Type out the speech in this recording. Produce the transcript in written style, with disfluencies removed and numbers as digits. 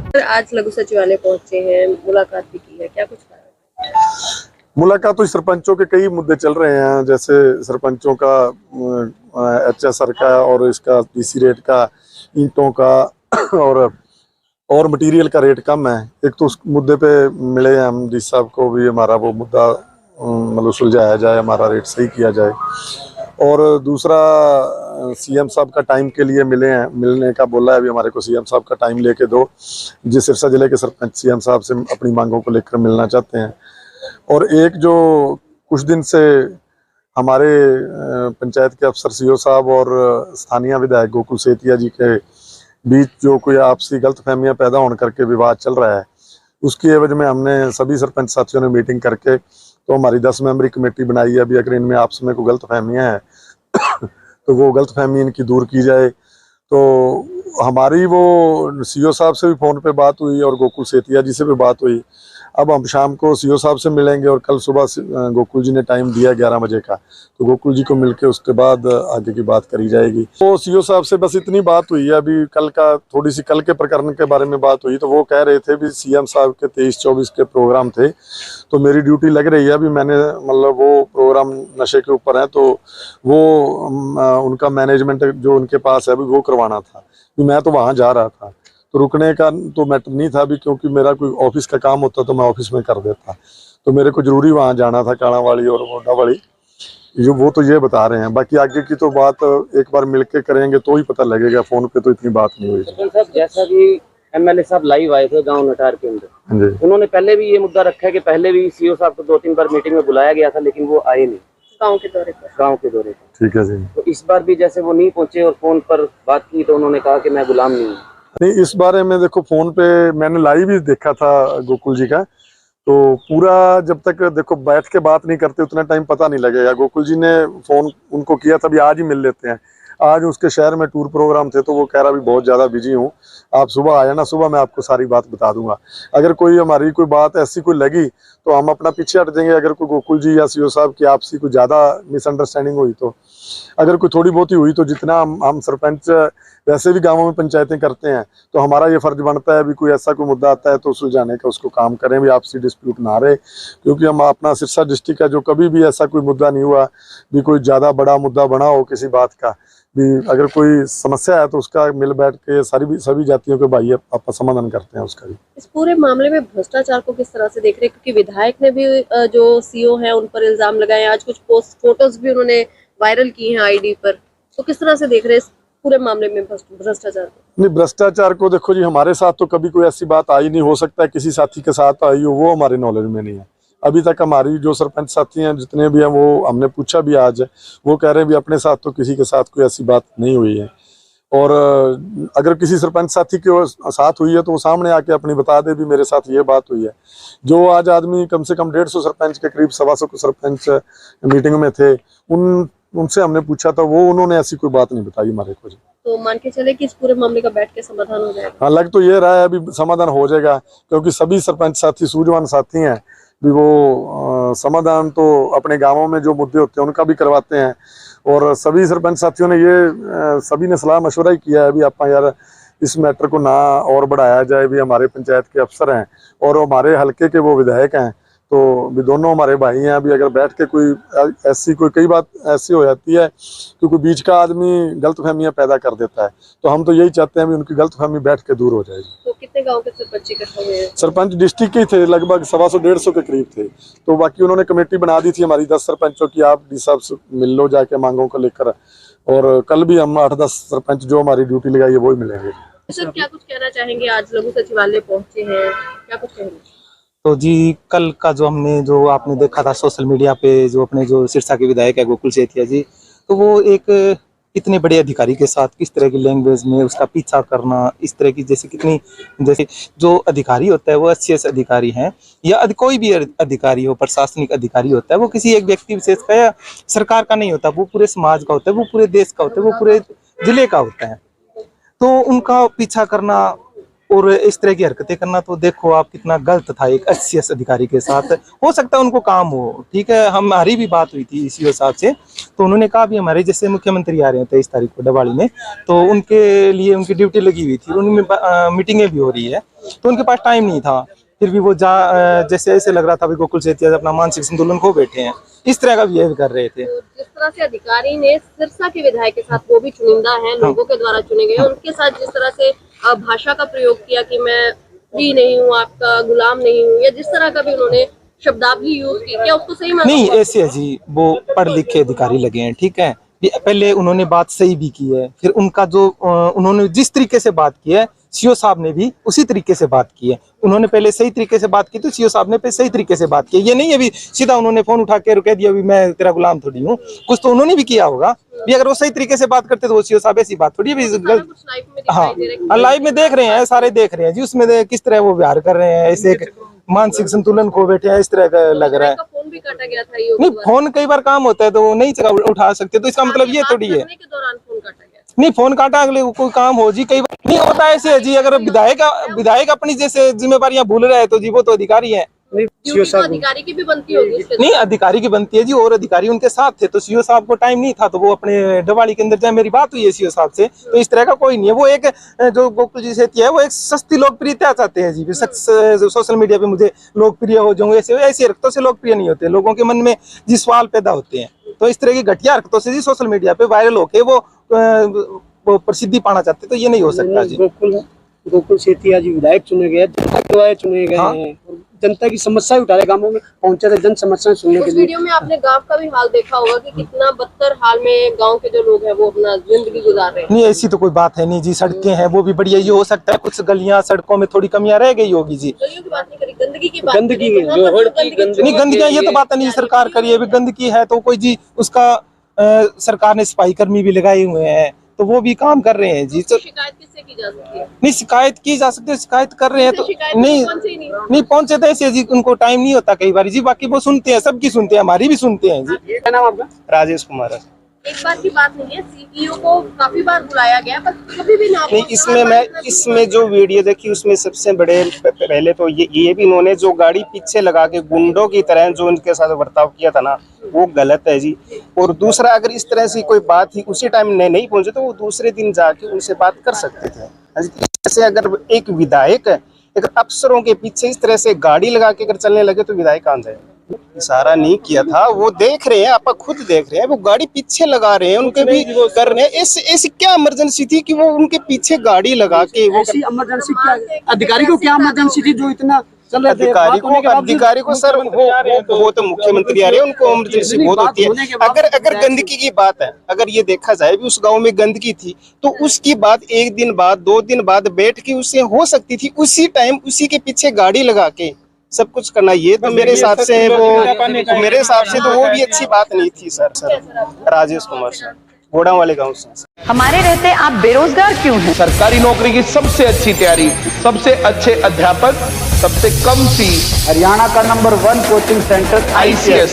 आज लघु सचिवालय पहुंचे हैं, मुलाकात भी की है, क्या कुछ कहा? मुलाकात तो सरपंचों के कई मुद्दे चल रहे हैं, जैसे सरपंचों का HSR का और इसका DC रेट का, ईंटों का और मटेरियल का रेट कम है। एक तो उस मुद्दे पे मिले हैं हम DC साहब को भी, हमारा वो मुद्दा मतलब सुलझाया जाए, हमारा रेट सही किया जाए। और दूसरा CM साहब का टाइम के लिए मिले हैं, मिलने का बोला है अभी हमारे को, CM साहब का टाइम लेके दो। जिस सिरसा जिले के सरपंच CM साहब से अपनी मांगों को लेकर मिलना चाहते हैं। और एक जो कुछ दिन से हमारे पंचायत के अफसर CO साहब और स्थानीय विधायक गोकुल सेतिया जी के बीच जो कोई आपसी गलतफहमियां पैदा होने करके विवाद चल रहा है, उसकी एवज में हमने सभी सरपंच साथियों ने मीटिंग करके तो हमारी 10 मेंबरी कमेटी बनाई है। अभी अगर इनमें आपस में कोई गलतफहमियां हैं तो वो गलतफहमी इनकी दूर की जाए। तो हमारी वो CO साहब से भी फ़ोन पे बात हुई और गोकुल सेतिया जी से भी बात हुई। अब हम शाम को CO साहब से मिलेंगे और कल सुबह गोकुल जी ने टाइम दिया 11 बजे का, तो गोकुल जी को मिलके उसके बाद आगे की बात करी जाएगी। तो CO साहब से बस इतनी बात हुई है। अभी कल का थोड़ी सी कल के प्रकरण के बारे में बात हुई, तो वो कह रहे थे भी CM साहब के 23-24 के प्रोग्राम थे, तो मेरी ड्यूटी लग रही है। अभी मैंने मतलब वो प्रोग्राम नशे के ऊपर है, तो वो उनका मैनेजमेंट जो उनके पास है अभी वो करवाना था। मैं तो वहाँ जा रहा था, तो रुकने का तो मैटर नहीं था अभी, क्योंकि मेरा कोई ऑफिस का काम होता तो मैं ऑफिस में कर देता। तो मेरे को जरूरी वहाँ जाना था, कालावाड़ी और मोडावाड़ी, जो वो तो ये बता रहे हैं। बाकी आगे की तो बात एक बार मिलके करेंगे तो ही पता लगेगा, फोन पे तो इतनी बात नहीं हुई। साहब, जैसा कि MLA साहब लाइव आए थे गांव नटार के अंदर, उन्होंने पहले भी ये मुद्दा रखा है कि पहले भी CO साहब को 2-3 बार मीटिंग में बुलाया गया था, लेकिन वो आए नहीं गांव के दौरे पर। ठीक है जी। तो इस बार भी जैसे वो नहीं पहुंचे और फोन पर बात की तो उन्होंने कहा कि मैं गुलाम नहीं हूँ। नहीं, इस बारे में देखो, फोन पे मैंने लाइव ही देखा था गोकुल जी का, तो पूरा जब तक देखो बैठ के बात नहीं करते उतना टाइम पता नहीं लगेगा। गोकुल जी ने फोन उनको किया था, भी आज ही मिल लेते हैं। आज उसके शहर में टूर प्रोग्राम थे, तो वो कह रहा भी बहुत ज़्यादा बिजी हूँ, आप सुबह आ जाना, सुबह मैं आपको सारी बात बता दूंगा। अगर कोई हमारी कोई बात ऐसी कोई लगी तो हम अपना पीछे हट देंगे। अगर कोई गोकुल जी या CO साहब की आपसी कोई ज़्यादा मिसअंडरस्टैंडिंग हुई, तो अगर कोई थोड़ी बहुत ही हुई, तो जितना हम सरपंच वैसे भी गाँवों में पंचायतें करते हैं, तो हमारा ये फर्ज बनता है भी कोई ऐसा कोई मुद्दा आता है तो सुलझाने का उसको काम करें, भी आपसी डिस्प्यूट ना रहे। क्योंकि हम अपना सिरसा डिस्ट्रिक्ट है, जो कभी भी ऐसा कोई मुद्दा नहीं हुआ भी कोई ज़्यादा बड़ा मुद्दा बना हो किसी बात का भी। अगर कोई समस्या है तो उसका मिल बैठ के सभी जातियों के भाई आपका समाधान करते हैं उसका भी। इस पूरे मामले में भ्रष्टाचार को किस तरह से देख रहे हैं, क्योंकि विधायक ने भी जो CO है उन पर इल्जाम लगाए, आज कुछ फोटोज भी उन्होंने वायरल की हैं ID पर, तो किस तरह से देख रहे हैं इस पूरे मामले में भ्रष्टाचार को? नहीं, भ्रष्टाचार को देखो जी, हमारे साथ तो कभी कोई ऐसी बात आई नहीं। हो सकता है किसी साथी के साथ आई हो, वो हमारे नॉलेज में नहीं है। अभी तक हमारी जो सरपंच साथी हैं जितने भी हैं, वो हमने पूछा भी आज, वो कह रहे हैं भी अपने साथ तो किसी के साथ कोई ऐसी बात नहीं हुई है। और अगर किसी सरपंच साथी के साथ हुई है तो वो सामने आके अपनी बता दे भी मेरे साथ ये बात हुई है। जो आज आदमी कम से कम 150 सरपंच के करीब 125 सरपंच मीटिंग में थे, उनसे हमने पूछा था, वो उन्होंने ऐसी कोई बात नहीं बताई हमारे को। तो मान के चले कि इस पूरे मामले का बैठ के समाधान हो जाएगा? हाँ, लग तो ये रहा है अभी समाधान हो जाएगा, क्योंकि सभी सरपंच साथी सूझवान साथी हैं भी। वो समाधान तो अपने गांवों में जो मुद्दे होते हैं उनका भी करवाते हैं। और सभी सरपंच साथियों ने ये सभी ने सलाह मशवरा ही किया है भी आप यार इस मैटर को ना और बढ़ाया जाए। भी हमारे पंचायत के अफसर हैं और हमारे हल्के के वो विधायक हैं, तो भी दोनों हमारे भाई हैं। अभी अगर बैठ के कोई ऐसी कोई कई बात ऐसी हो जाती है क्योंकि बीच का आदमी गलतफहमियां पैदा कर देता है, तो हम तो यही चाहते हैं भी उनकी गलतफहमी बैठ के दूर हो जाएगी। तो कितने गांव के सरपंच इकट्ठा हुए हैं? सरपंच डिस्ट्रिक्ट के थे, लगभग 125-150 के करीब थे। तो बाकी उन्होंने कमेटी बना दी थी हमारी 10 सरपंचों की, आप डी साहब से मिल लो जाके मांगों को लेकर। और कल भी हम 8-10 सरपंच जो हमारी ड्यूटी लगाई है वो ही मिलेंगे। सर, क्या कुछ कहना चाहेंगे? आज लघु सचिवालय पहुंचे हैं, क्या कुछ कहेंगे? तो जी, कल का जो हमने जो आपने देखा था सोशल मीडिया पे, जो अपने जो सिरसा के विधायक है गोकुल सेतिया जी, तो वो एक इतने बड़े अधिकारी के साथ किस तरह की लैंग्वेज में उसका पीछा करना, इस तरह की जैसे जो अधिकारी होता है वो अच्छे अधिकारी हैं या कोई भी अधिकारी हो, प्रशासनिक अधिकारी होता है, वो किसी एक व्यक्ति विशेष का या सरकार का नहीं होता, वो पूरे समाज का होता है, वो पूरे देश का होता है, वो पूरे जिले का होता है। तो उनका पीछा करना और इस तरह की हरकतें करना तो देखो आप कितना गलत था एक एचसीएस अधिकारी के साथ। हो सकता है उनको काम हो, ठीक है, हमारी भी बात हुई थी सीओ साहब से, तो उन्होंने कहा भी हमारे जैसे मुख्यमंत्री आ रहे हैं 23 तारीख को डबाड़ी में, तो उनके लिए उनकी ड्यूटी लगी हुई थी, उनमें मीटिंगें भी हो रही है, तो उनके पास टाइम नहीं था। फिर भी वो जैसे ऐसे लग रहा था भी गोकुल सेतिया अपना मानसिक संतुलन खो बैठे हैं, इस तरह का बिहेव कर रहे थे। तो जिस तरह से अधिकारी ने सिरसा के विधायक के साथ, वो भी चुनिंदा हैं, लोगों के द्वारा चुने गए, उनके साथ जिस तरह से भाषा का प्रयोग किया कि मैं फ्री नहीं हूँ, आपका गुलाम नहीं हूँ, या जिस तरह का भी उन्होंने शब्दावली यूज की, क्या उसको सही माना? नहीं, ऐसे है जी, वो पढ़ लिखे अधिकारी लगे हैं, ठीक है, पहले उन्होंने बात सही भी की है, फिर उनका जो उन्होंने जिस तरीके से बात की है सीओ साहब ने भी उसी तरीके से बात की है। उन्होंने पहले सही तरीके से बात की तो सीओ साहब ने पे सही तरीके से बात की। ये नहीं है भी सीधा उन्होंने फोन उठा के कह दिया भी मैं तेरा गुलाम थोड़ी हूँ, कुछ तो उन्होंने भी किया होगा भी। अगर वो सही तरीके से बात करते तो वो सीओ साहब ऐसी बात थोड़ी है। हाँ, लाइव में देख रहे हैं, सारे देख रहे हैं जी, उसमें किस तरह वो व्यवहार कर रहे हैं, ऐसे मानसिक संतुलन खो बैठे हैं, इस तरह का लग रहा है। फोन भी काटा गया था, नहीं, फोन कई बार काम होता है तो वो नहीं उठा सकते, तो इसका मतलब ये थोड़ी है। नहीं, फोन काटा, अगले कोई काम हो जी, कई बार नहीं होता ऐसे है जी। अगर विधायक अपनी जैसे जिम्मेवारियां भूल रहे हैं तो जी वो तो अधिकारी है। तो अधिकारी की भी बनती होगी। नहीं, अधिकारी की बनती है जी, और अधिकारी उनके साथ थे, तो सीओ साहब को टाइम नहीं था, तो वो अपने डबाड़ी के अंदर जाए। मेरी बात हुई है सीओ साहब से, तो इस तरह का कोई नहीं है। वो एक जो गोकुल जी सेतिया है वो एक सस्ती लोकप्रियता चाहते हैं जी, सोशल मीडिया पे मुझे लोकप्रिय हो जाऊंगे, ऐसी हरकतों से लोकप्रिय नहीं होते। लोगों के मन में जी सवाल पैदा होते हैं, तो इस तरह की घटिया हरकतों से जी सोशल मीडिया पे वायरल होके वो प्रसिद्धि पाना चाहते, तो ये नहीं हो सकता जी। गोकुल सेतिया जी विधायक चुने गए, जनता के द्वारा चुने गए हैं, जनता की समस्या उठा रहे, गांवों में पहुंचे थे जन समस्याएं सुनने के लिए। वीडियो में आपने गांव का भी हाल देखा होगा कि कितना बदतर हाल में गांव के जो लोग हैं वो अपना जिंदगी गुजार रहे हैं। नहीं, ऐसी तो कोई बात है नहीं जी, सड़कें हैं वो भी बढ़िया, ये हो सकता है कुछ गलियां सड़कों में थोड़ी कमियां रह गई होगी जी। गलियों की बात नहीं करी, गंदगी की बात। गंदगी नहीं, गंदगियां ये तो बात नहीं सरकार करी है, गंदगी है तो कोई जी उसका सरकार ने सफाई कर्मी भी लगाए हुए हैं, तो वो भी काम कर रहे हैं जी। तो शिकायत किससे की जा सकती है? नहीं, शिकायत की जा सकती है, शिकायत कर रहे हैं तो नहीं पहुंचे तो ऐसे जी, उनको टाइम नहीं होता कई बार जी। बाकी वो सुनते हैं, सबकी सुनते हैं, हमारी भी सुनते हैं जी। क्या नाम आपका? राजेश कुमार है। एक बार की बात नहीं है, सीईओ को काफी बार बुलाया गया पर कभी भी ना। नहीं, इसमें जो वीडियो देखी उसमें सबसे बड़े पहले तो ये भी इन्होंने जो गाड़ी पीछे लगा के गुंडों की तरह जो उनके साथ बर्ताव किया था ना, वो गलत है जी। और दूसरा, अगर इस तरह से कोई बात ही उसी टाइम नहीं पहुंचे तो वो दूसरे दिन जाके उनसे बात कर सकते थे। जैसे अगर एक विधायक अगर अफसरों के पीछे इस तरह से गाड़ी लगा के अगर चलने लगे तो विधायक कहाँ जाए? इशारा नहीं किया था, वो देख रहे हैं, आप खुद देख रहे हैं, वो गाड़ी पीछे लगा रहे हैं, उनके भी कर रहे हैं। ऐसी क्या इमरजेंसी थी कि वो उनके पीछे गाड़ी लगा के वो ऐसी इमरजेंसी क्या? अधिकारी को क्या इमरजेंसी थी जो इतना चल रहे थे? अधिकारी को सर वो तो मुख्यमंत्री आ रहे हैं, उनको इमरजेंसी बहुत होती है। अगर गंदगी की बात है, अगर ये देखा जाए भी उस गांव में गंदगी थी तो उसकी बात 1 दिन बाद 2 दिन बाद बैठ के उससे हो सकती थी। उसी टाइम उसी के पीछे गाड़ी लगा के सब कुछ करना, ये तो मेरे हिसाब से वो भी अच्छी बात नहीं थी सर। राजेश कुमार सर, घोड़ा वाले गाँव से। हमारे रहते आप बेरोजगार क्यों हैं? सरकारी नौकरी की सबसे अच्छी तैयारी, सबसे अच्छे अध्यापक, सबसे कम फीस, हरियाणा का नंबर 1 कोचिंग सेंटर ICS।